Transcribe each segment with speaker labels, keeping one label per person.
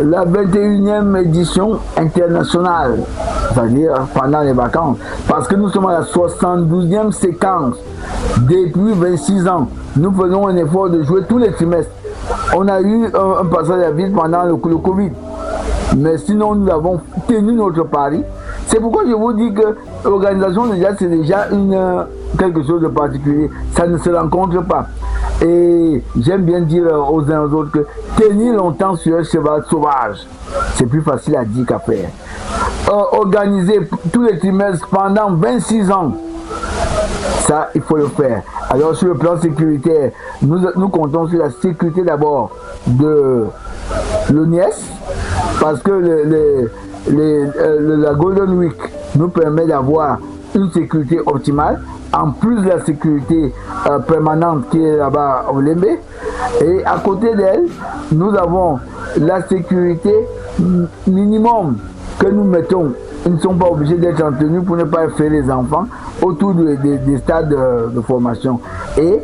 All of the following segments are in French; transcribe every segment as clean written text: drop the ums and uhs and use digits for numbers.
Speaker 1: la 21e édition internationale, c'est-à-dire pendant les vacances, parce que nous sommes à la 72e séquence. Depuis 26 ans, nous faisons un effort de jouer tous les trimestres. On a eu un passage à vide pendant le Covid, mais sinon nous avons tenu notre pari. C'est pourquoi je vous dis que l'organisation déjà c'est déjà quelque chose de particulier. Ça ne se rencontre pas. Et j'aime bien dire aux uns aux autres que tenir longtemps sur un cheval sauvage, c'est plus facile à dire qu'à faire. Organiser tous les trimestres pendant 26 ans, ça il faut le faire. Alors sur le plan sécuritaire, nous comptons sur la sécurité d'abord de l'ONIS, parce que la Golden Week nous permet d'avoir une sécurité optimale, en plus de la sécurité permanente qui est là-bas au Lembe. Et à côté d'elle, nous avons la sécurité minimum que nous mettons. Ils ne sont pas obligés d'être en tenue pour ne pas effrayer les enfants autour des stades de formation. Et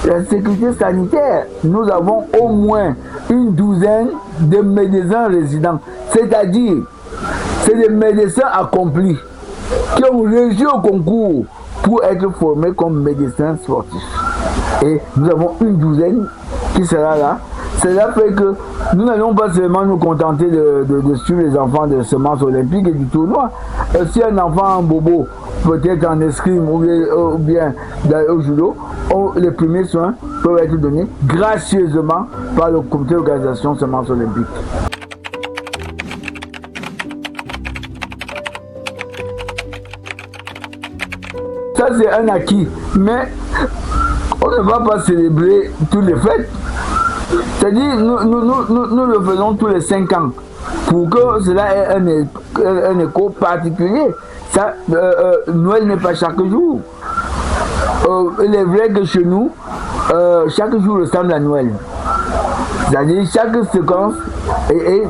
Speaker 1: la sécurité sanitaire, nous avons au moins une douzaine de médecins résidents. C'est-à-dire, c'est des médecins accomplis qui ont réussi au concours pour être formés comme médecins sportifs. Et nous avons une douzaine qui sera là. Cela fait que nous n'allons pas seulement nous contenter de suivre les enfants de semences olympiques et du tournoi. Si un enfant en bobo, peut-être en escrime ou bien au judo, les premiers soins peuvent être donnés gracieusement par le comité d'organisation semences olympiques. Ça c'est un acquis, mais on ne va pas célébrer toutes les fêtes. C'est-à-dire, nous le faisons tous les 5 ans pour que cela ait un écho particulier. Ça, Noël n'est pas chaque jour. Il est vrai que chez nous, chaque jour ressemble à Noël. C'est-à-dire, chaque séquence est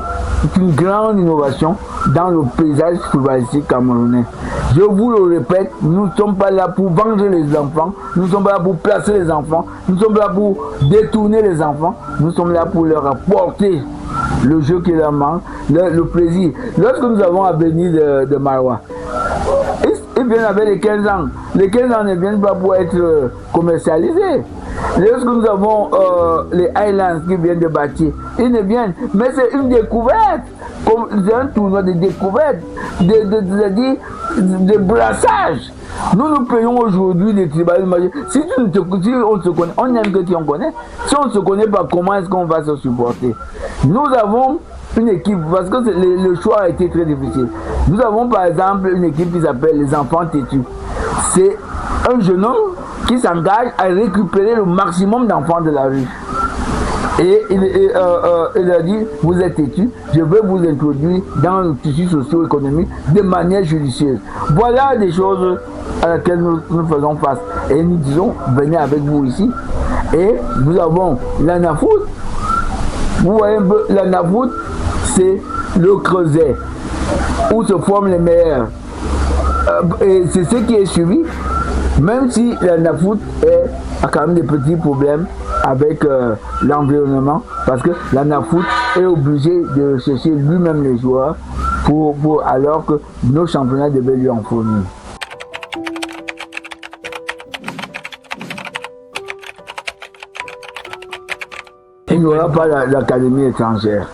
Speaker 1: une grande innovation dans le paysage footballistique camerounais. Je vous le répète, nous ne sommes pas là pour vendre les enfants, nous ne sommes pas là pour placer les enfants, nous ne sommes pas là pour détourner les enfants, nous sommes là pour leur apporter le jeu qui leur manque, le plaisir. Lorsque nous avons à Béni de Marois, ils viennent avec les 15 ans. Les 15 ans ne viennent pas pour être commercialisés. Lorsque nous avons les Highlands qui viennent de bâtir, ils ne viennent, mais c'est une découverte. C'est un tournoi de découverte, de brassage. Nous payons aujourd'hui des tribalistes. Si on se connaît, on aime que qui on connaît. Si on ne se connaît pas, comment est-ce qu'on va se supporter? Nous avons une équipe, parce que le choix a été très difficile. Nous avons par exemple une équipe qui s'appelle les enfants têtus. C'est un jeune homme qui s'engage à récupérer le maximum d'enfants de la rue. Et il a dit, vous êtes têtus, je vais vous introduire dans le tissu socio-économique de manière judicieuse. Voilà des choses à laquelle nous faisons face. Et nous disons, venez avec vous ici. Et nous avons l'ANAFOOT. Vous voyez un peu, l'ANAFOOT, c'est le creuset où se forment les meilleurs. Et c'est ce qui est suivi, même si l'ANAFOOT a quand même des petits problèmes avec l'environnement, parce que l'ANAFOOT est obligé de chercher lui-même les joueurs alors que nos championnats devaient lui en fournir. Il n'y aura pas l'académie étrangère.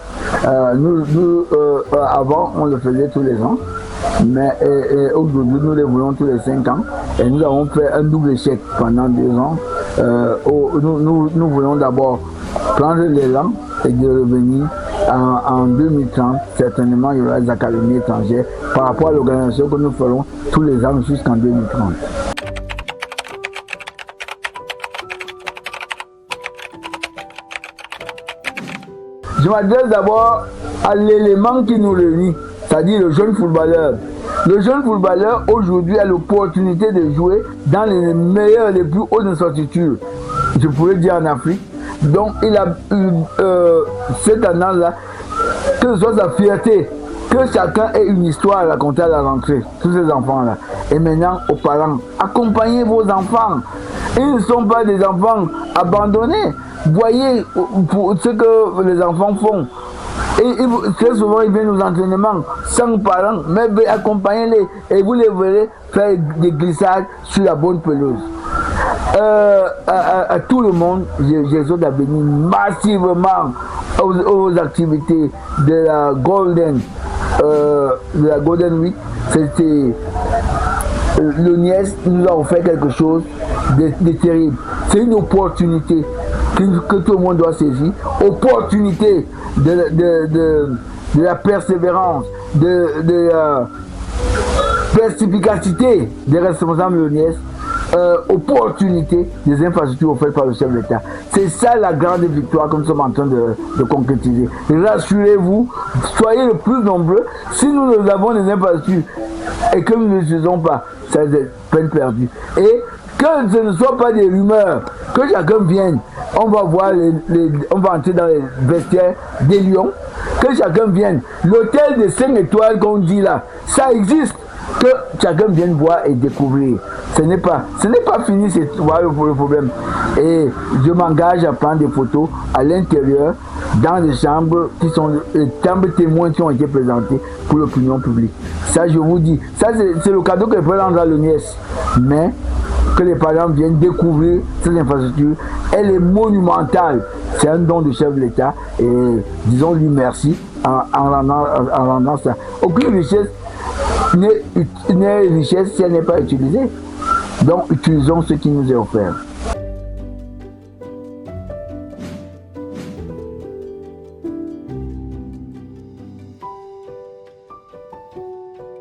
Speaker 1: Avant, on le faisait tous les ans, mais aujourd'hui, nous les voulons tous les 5 ans. Et nous avons fait un double chèque pendant 2 ans. Nous voulons d'abord prendre l'élan et de revenir en 2030. Certainement, il y aura des académies étrangères par rapport à l'organisation que nous ferons tous les ans jusqu'en 2030. Je m'adresse d'abord à l'élément qui nous réunit, c'est-à-dire le jeune footballeur. Le jeune footballeur aujourd'hui a l'opportunité de jouer dans les meilleures, les plus hautes infrastructures, je pourrais dire en Afrique. Donc il a cette tendance-là, que ce soit sa fierté, que chacun ait une histoire à raconter à la rentrée, tous ces enfants-là. Et maintenant, aux parents, accompagnez vos enfants. Ils ne sont pas des enfants abandonnés. Voyez pour ce que les enfants font. Très souvent, ils viennent aux entraînements sans parents, mais accompagnez-les et vous les verrez faire des glissades sur la bonne pelouse. À tout le monde, j'exhorte à venir massivement aux activités de la Golden Week. C'était l'ONIES nous a offert quelque chose de terrible. C'est une opportunité que tout le monde doit saisir. Opportunité de la persévérance, de la perspicacité des responsables de l'ONIES. Opportunité des infrastructures offertes par le chef de l'État. C'est ça la grande victoire que nous sommes en train de concrétiser. Rassurez-vous, soyez le plus nombreux. Si nous avons des infrastructures et que nous ne les faisons pas, c'est peine perdue. Et que ce ne soit pas des rumeurs, que chacun vienne. On va voir on va entrer dans les vestiaires des Lions, que chacun vienne. L'hôtel de 5 étoiles qu'on dit là, ça existe. Que chacun vienne voir et découvrir. Ce n'est pas fini, c'est le problème. Et je m'engage à prendre des photos à l'intérieur, dans les chambres qui sont les chambres témoins qui ont été présentées pour l'opinion publique. Ça, je vous dis, ça c'est le cadeau que je peux rendre à l'ONIES. Mais que les parents viennent découvrir cette infrastructure, elle est monumentale. C'est un don du chef de l'État et disons-lui merci en rendant ça. Aucune richesse n'est richesse si elle n'est pas utilisée. Donc utilisons ce qui nous est offert.